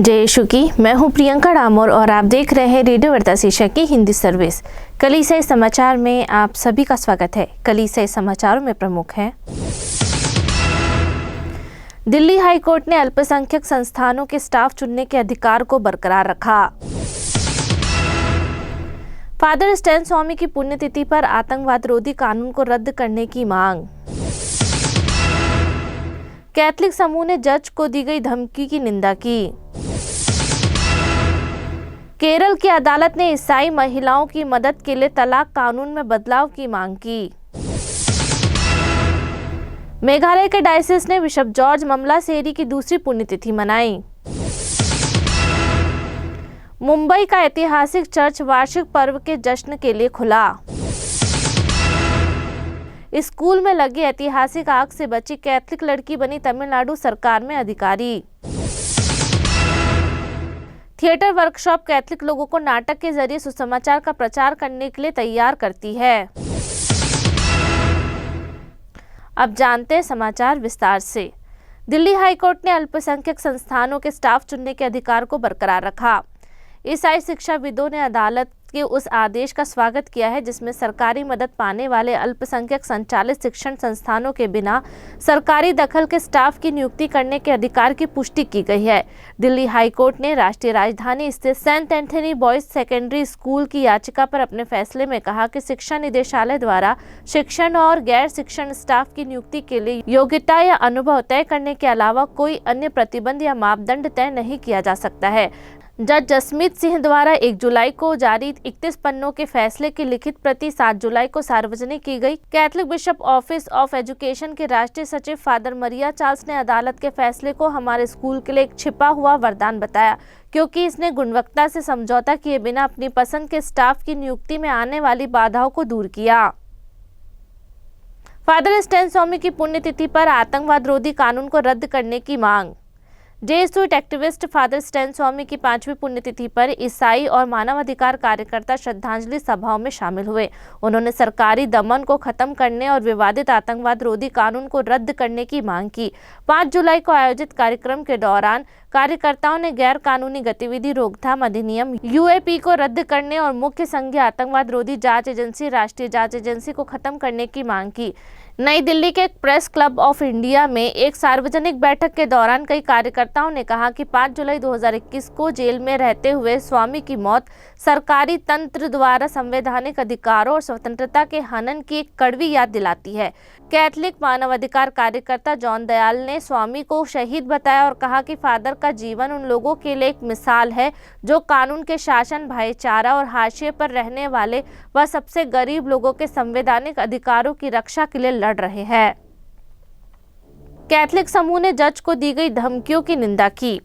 जय यीशु की। मैं हूं प्रियंका डामोर और आप देख रहे हैं रेडियो वार्ता शीर्षक की हिंदी सर्विस। कलीसिया समाचार में आप सभी का स्वागत है। कलीसिया समाचारों में प्रमुख है। दिल्ली हाई कोर्ट ने अल्पसंख्यक संस्थानों के स्टाफ चुनने के अधिकार को बरकरार रखा। फादर स्टैन स्वामी की पुण्यतिथि पर आतंकवाद रोधी कानून को रद्द करने की मांग। कैथलिक समूह ने जज को दी गई धमकी की निंदा की। केरल की अदालत ने ईसाई महिलाओं की मदद के लिए तलाक कानून में बदलाव की मांग की। मेघालय के डायसिस ने बिशप जॉर्ज ममलासेरी की दूसरी पुण्यतिथि मनाई। मुंबई का ऐतिहासिक चर्च वार्षिक पर्व के जश्न के लिए खुला। स्कूल में लगी ऐतिहासिक आग से बची कैथलिक लड़की बनी तमिलनाडु सरकार में अधिकारी। थिएटर वर्कशॉप कैथलिक लोगों को नाटक के जरिए सुसमाचार का प्रचार करने के लिए तैयार करती है। अब जानते हैं समाचार विस्तार से। दिल्ली हाईकोर्ट ने अल्पसंख्यक संस्थानों के स्टाफ चुनने के अधिकार को बरकरार रखा। ईसाई शिक्षाविदों ने अदालत के उस आदेश का स्वागत किया है जिसमें सरकारी मदद पाने वाले अल्पसंख्यक संचालित शिक्षण संस्थानों के बिना सरकारी दखल के स्टाफ की नियुक्ति करने के अधिकार की पुष्टि की गई है। दिल्ली हाईकोर्ट ने राष्ट्रीय राजधानी स्थित Saint Anthony boys secondary school की याचिका पर अपने फैसले में कहा कि शिक्षा निदेशालय द्वारा शिक्षण और गैर शिक्षण स्टाफ की नियुक्ति के लिए योग्यता या अनुभव तय करने के अलावा कोई अन्य प्रतिबंध या मापदंड तय नहीं किया जा सकता है। जज जसमीत सिंह द्वारा 1 जुलाई को जारी 31 पन्नों के फैसले की लिखित प्रति 7 जुलाई को सार्वजनिक की गई। Catholic bishop office of education के राष्ट्रीय सचिव फादर मरिया चार्ल्स ने अदालत के फैसले को हमारे स्कूल के लिए एक छिपा हुआ वरदान बताया, क्योंकि इसने गुणवत्ता से समझौता किए बिना अपनी पसंद के स्टाफ की नियुक्ति में आने वाली बाधाओं को दूर किया। फादर स्टैन स्वामी की पुण्यतिथि पर आतंकवाद रोधी कानून को रद्द करने की मांग। जेसुइट एक्टिविस्ट फादर स्टैन स्वामी की 5वीं पुण्यतिथि पर ईसाई और मानवाधिकार कार्यकर्ता श्रद्धांजलि सभाओं में शामिल हुए। उन्होंने सरकारी दमन को खत्म करने और विवादित आतंकवाद रोधी कानून को रद्द करने की मांग की। 5 जुलाई को आयोजित कार्यक्रम के दौरान कार्यकर्ताओं ने गैर कानूनी गतिविधि रोकथाम अधिनियम यूएपी को रद्द करने और मुख्य संघीय आतंकवाद रोधी जांच एजेंसी राष्ट्रीय जांच एजेंसी को खत्म करने की मांग की। नई दिल्ली के प्रेस क्लब ऑफ इंडिया में एक सार्वजनिक बैठक के दौरान कई कार्यकर्ताओं ने कहा कि 5 जुलाई 2021 को जेल में रहते हुए स्वामी की मौत सरकारी तंत्र द्वारा संवैधानिक अधिकारों और स्वतंत्रता के हनन की एक कड़वी याद दिलाती है। कैथलिक मानवाधिकार कार्यकर्ता जॉन दयाल ने स्वामी को शहीद बताया और कहा कि फादर का जीवन उन लोगों के लिए एक मिसाल है जो कानून के शासन, भाईचारा और हाशिए पर रहने वाले व सबसे गरीब लोगों के संवैधानिक अधिकारों की रक्षा के लिए लड़ रहे हैं। कैथलिक समूह ने जज को दी गई धमकियों की निंदा की।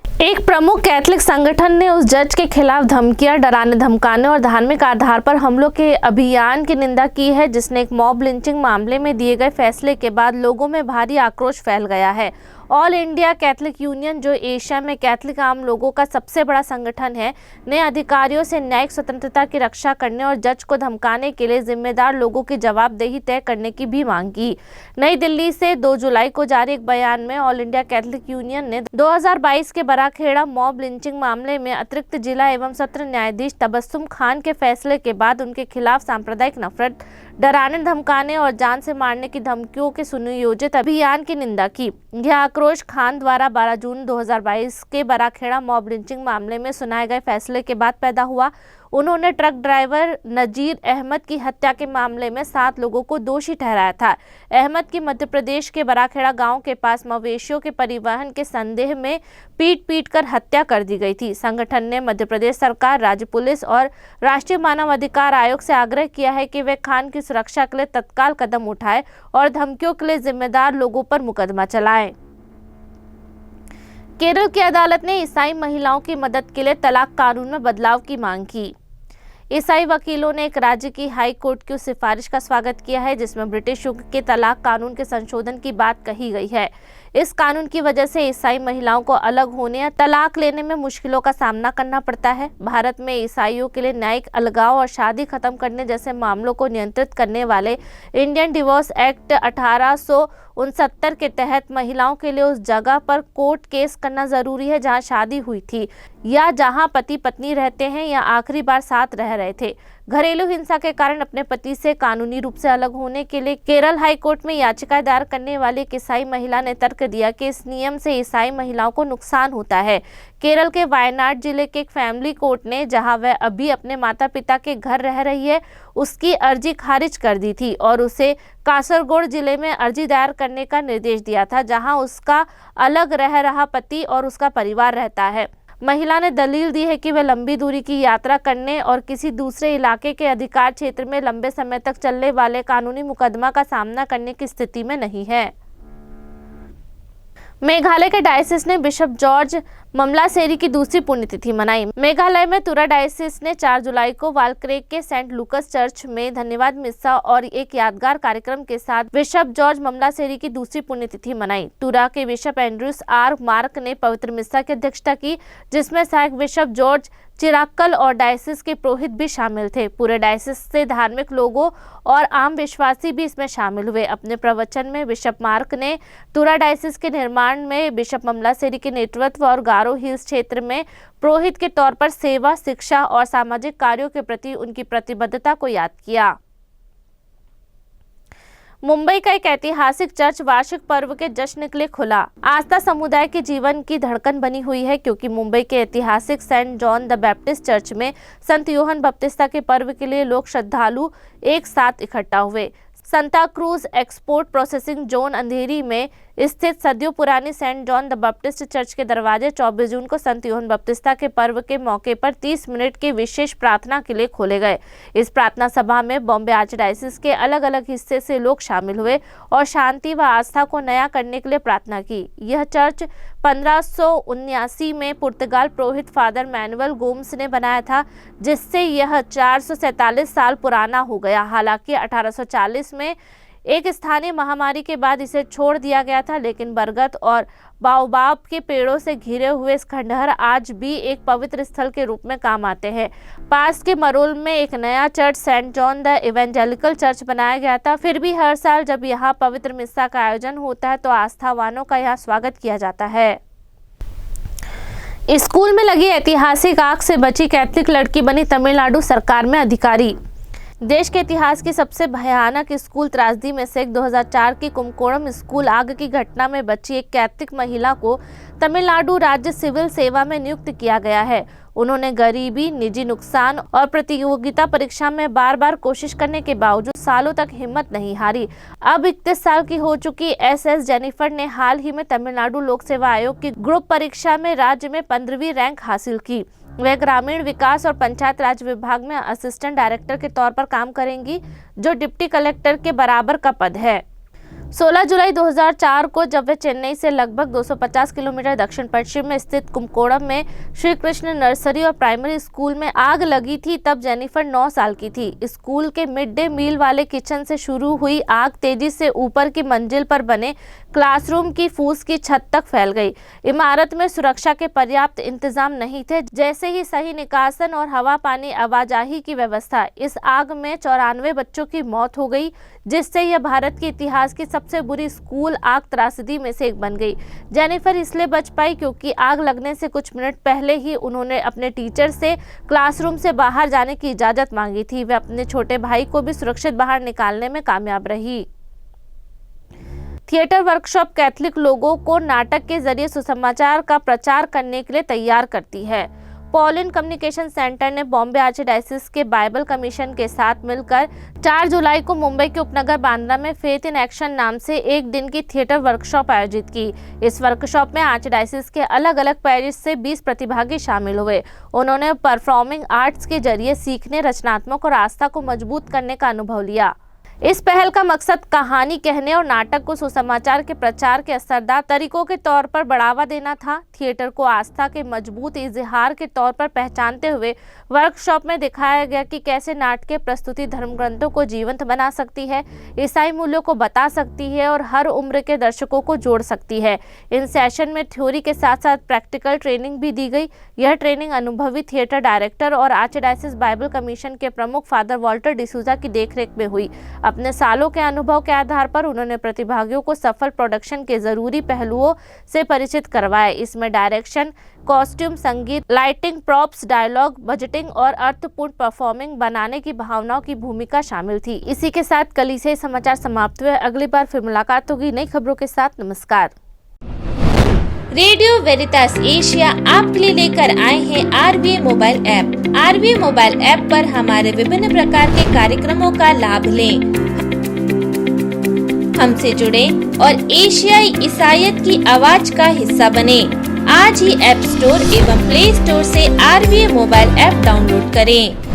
एक प्रमुख कैथलिक संगठन ने उस जज के खिलाफ धमकियां, डराने धमकाने और धार्मिक आधार पर हमलों के अभियान की निंदा की है, जिसने एक मॉब लिंचिंग मामले में दिए गए फैसले के बाद लोगों में भारी आक्रोश फैल गया है। ऑल इंडिया कैथलिक यूनियन, जो एशिया में कैथलिक आम लोगों का सबसे बड़ा संगठन है, ने अधिकारियों से न्यायिक स्वतंत्रता की रक्षा करने और जज को धमकाने के लिए जिम्मेदार लोगों की जवाबदेही तय करने की भी मांग की। नई दिल्ली से 2 जुलाई को जारी एक बयान में ऑल इंडिया कैथलिक यूनियन ने 2022 के बराखेड़ा मॉब लिंचिंग मामले में अतिरिक्त जिला एवं सत्र न्यायाधीश तबस्सुम खान के फैसले के बाद उनके खिलाफ सांप्रदायिक नफरत, डराने धमकाने और जान से मारने की धमकियों के सुनियोजित अभियान की निंदा की। यह आक्रोश खान द्वारा 12 जून 2022 के बराखेड़ा मॉब लिंचिंग मामले में सुनाए गए फैसले के बाद पैदा हुआ। उन्होंने ट्रक ड्राइवर नजीर अहमद की हत्या के मामले में 7 लोगों को दोषी ठहराया था। अहमद की मध्य प्रदेश के बराखेड़ा गांव के पास मवेशियों के परिवहन के संदेह में पीट कर हत्या कर दी गई थी। संगठन ने मध्य प्रदेश सरकार, राज्य पुलिस और राष्ट्रीय मानवाधिकार आयोग से आग्रह किया है कि वे खान की सुरक्षा के लिए तत्काल कदम उठाए और धमकियों के लिए जिम्मेदार लोगों पर मुकदमा चलाएं। केरल की अदालत ने ईसाई महिलाओं की मदद के लिए तलाक कानून में बदलाव की मांग की। ईसाई वकीलों ने एक राज्य की हाई कोर्ट की उस सिफारिश का स्वागत किया है जिसमें ब्रिटिश युग के तलाक कानून के संशोधन की बात कही गई है। इस कानून की वजह से ईसाई महिलाओं को अलग होने या तलाक लेने में मुश्किलों का सामना करना पड़ता है। भारत में ईसाइयों के लिए न्यायिक अलगाव और शादी खत्म करने जैसे मामलों को नियंत्रित करने वाले इंडियन डिवोर्स एक्ट 1869 के तहत महिलाओं के लिए उस जगह पर कोर्ट केस करना जरूरी है जहां शादी हुई थी या जहां पति पत्नी रहते हैं या आखिरी बार साथ रह रहे थे। घरेलू हिंसा के कारण अपने पति से कानूनी रूप से अलग होने के लिए केरल हाई कोर्ट में याचिका दायर करने वाली एक ईसाई महिला ने तर्क दिया कि इस नियम से ईसाई महिलाओं को नुकसान होता है। केरल के वायनाड जिले के एक फैमिली कोर्ट ने, जहां वह अभी अपने माता पिता के घर रह रही है, उसकी अर्जी खारिज कर दी थी और उसे कासरगोड जिले में अर्जी दायर करने का निर्देश दिया था, जहां उसका अलग रह रहा पति और उसका परिवार रहता है। महिला ने दलील दी है कि वह लंबी दूरी की यात्रा करने और किसी दूसरे इलाके के अधिकार क्षेत्र में लंबे समय तक चलने वाले कानूनी मुकदमा का सामना करने की स्थिति में नहीं है। मेघालय के डायसिस ने बिशप जॉर्ज ममलासेरी की दूसरी पुण्यतिथि मनाई। मेघालय में तुरा डायसिस ने 4 जुलाई को वालक्रेक के सेंट लुकस चर्च में धन्यवाद मिस्सा और एक यादगार कार्यक्रम के साथ बिशप जॉर्ज ममलासेरी की दूसरी पुण्यतिथि मनाई। तुरा के बिशप एंड्रूस आर मार्क ने पवित्र मिस्सा की अध्यक्षता की, जिसमें सहायक बिशप जॉर्ज चिराक्कल और डायसिस के पुरोहित भी शामिल थे। पूरे डायसिस से धार्मिक लोगों और आम विश्वासी भी इसमें शामिल हुए। अपने प्रवचन में बिशप मार्क ने तुरा डायसिस के निर्माण में बिशप ममलासेरी के नेतृत्व और गारो हिल्स क्षेत्र में पुरोहित के तौर पर सेवा, शिक्षा और सामाजिक कार्यों के प्रति उनकी प्रतिबद्धता को याद किया। मुंबई का एक ऐतिहासिक चर्च वार्षिक पर्व के जश्न के लिए खुला। आस्था समुदाय के जीवन की धड़कन बनी हुई है, क्योंकि मुंबई के ऐतिहासिक Saint John the Baptist church में संत यूहन्ना बपतिस्ता के पर्व के लिए लोग श्रद्धालु एक साथ इकट्ठा हुए। Santa Cruz export processing zone Andheri में स्थित सदियों पुरानी Saint John the Baptist church के दरवाजे 24 जून को संत यूहन्ना बपतिस्ता के पर्व के मौके पर 30 मिनट की विशेष प्रार्थना के लिए खोले गए। इस प्रार्थना सभा में बॉम्बे आर्चडायसिस के अलग अलग हिस्से से लोग शामिल हुए और शांति व आस्था को नया करने के लिए प्रार्थना की। यह चर्च 1579 में पुर्तगाल पुरोहित फादर मैनुअल गोम्स ने बनाया था, जिससे यह 447 साल पुराना हो गया। हालांकि 1840 में एक स्थानीय महामारी के बाद इसे छोड़ दिया गया था, लेकिन बरगद और बाओबाब के पेड़ों से घिरे हुए इस खंडहर आज भी एक पवित्र स्थल के रूप में काम आते हैं। पास के मरोल में एक नया church Saint John the evangelical church बनाया गया था। फिर भी हर साल जब यहाँ पवित्र मिस्सा का आयोजन होता है तो आस्थावानों का यहाँ स्वागत किया जाता है। स्कूल में लगी ऐतिहासिक आग से बची कैथलिक लड़की बनी तमिलनाडु सरकार में अधिकारी। देश के इतिहास की सबसे भयानक स्कूल त्रासदी में से एक 2004 की कुमकोणम स्कूल आग की घटना में बची एक कैथलिक महिला को तमिलनाडु राज्य सिविल सेवा में नियुक्त किया गया है। उन्होंने गरीबी, निजी नुकसान और प्रतियोगिता परीक्षा में बार बार कोशिश करने के बावजूद सालों तक हिम्मत नहीं हारी। अब 31 साल की हो चुकी एसएस जेनिफर ने हाल ही में तमिलनाडु लोक सेवा आयोग की ग्रुप परीक्षा में राज्य में 15वीं रैंक हासिल की। वह ग्रामीण विकास और पंचायत राज विभाग में असिस्टेंट डायरेक्टर के तौर पर काम करेंगी, जो डिप्टी कलेक्टर के बराबर का पद है। 16 जुलाई 2004 को जब वे चेन्नई से लगभग 250 किलोमीटर दक्षिण पश्चिम में स्थित कुमकोणम में श्री कृष्ण नर्सरी और प्राइमरी स्कूल में आग लगी थी, तब जेनिफर 9 साल की थी। स्कूल के मिड डे मील वाले किचन से शुरू हुई आग तेजी से ऊपर की मंजिल पर बने क्लासरूम की फूस की छत तक फैल गई। इमारत में सुरक्षा के पर्याप्त इंतजाम नहीं थे, जैसे ही सही निकासन और हवा पानी आवाजाही की व्यवस्था। इस आग में 94 बच्चों की मौत हो गई, जिससे यह भारत के इतिहास की सबसे बुरी स्कूल आग त्रासदी में से एक बन गई। जेनिफर इसलिए बच पाई क्योंकि आग लगने से कुछ मिनट पहले ही उन्होंने अपने टीचर से क्लासरूम से बाहर जाने की इजाजत मांगी थी। वे अपने छोटे भाई को भी सुरक्षित बाहर निकालने में कामयाब रही। थिएटर वर्कशॉप कैथलिक लोगों को नाटक के जरिए सुसमाचार का प्रचार करने के लिए तैयार करती है। पॉलिन कम्युनिकेशन सेंटर ने बॉम्बे आर्चडायसिस के बाइबल कमीशन के साथ मिलकर 4 जुलाई को मुंबई के उपनगर बांद्रा में फेथ इन एक्शन नाम से एक दिन की थिएटर वर्कशॉप आयोजित की। इस वर्कशॉप में आर्चडायसिस के अलग अलग पैरिश से 20 प्रतिभागी शामिल हुए। उन्होंने परफॉर्मिंग आर्ट्स के जरिए सीखने, रचनात्मक और आस्था को मजबूत करने का अनुभव लिया। इस पहल का मकसद कहानी कहने और नाटक को सुसमाचार के प्रचार के असरदार तरीकों के तौर पर बढ़ावा देना था। थिएटर को आस्था के मजबूत इजहार के तौर पर पहचानते हुए वर्कशॉप में दिखाया गया कि कैसे नाटकीय प्रस्तुति धर्म ग्रंथों को जीवंत बना सकती है, ईसाई मूल्यों को बता सकती है और हर उम्र के दर्शकों को जोड़ सकती है। इन सेशन में थ्योरी के साथ साथ प्रैक्टिकल ट्रेनिंग भी दी गई। यह ट्रेनिंग अनुभवी थिएटर डायरेक्टर और आर्चडायसिस बाइबल कमीशन के प्रमुख फादर वॉल्टर डिसूजा की देखरेख में हुई। अपने सालों के अनुभव के आधार पर उन्होंने प्रतिभागियों को सफल प्रोडक्शन के जरूरी पहलुओं से परिचित करवाया। इसमें डायरेक्शन, कॉस्ट्यूम, संगीत, लाइटिंग, प्रॉप्स, डायलॉग, बजटिंग और अर्थपूर्ण परफॉर्मिंग बनाने की भावनाओं की भूमिका शामिल थी। इसी के साथ कलीसियाई समाचार समाप्त हुए। अगली बार फिर मुलाकात होगी नई खबरों के साथ। नमस्कार। रेडियो वेरितास एशिया आपके लिए लेकर आए हैं RVA mobile app. RVA mobile app पर हमारे विभिन्न प्रकार के कार्यक्रमों का लाभ लें, हमसे जुड़ें और एशियाई ईसाईयत की आवाज का हिस्सा बने। आज ही ऐप स्टोर एवं प्ले स्टोर से RVA मोबाइल ऐप डाउनलोड करें।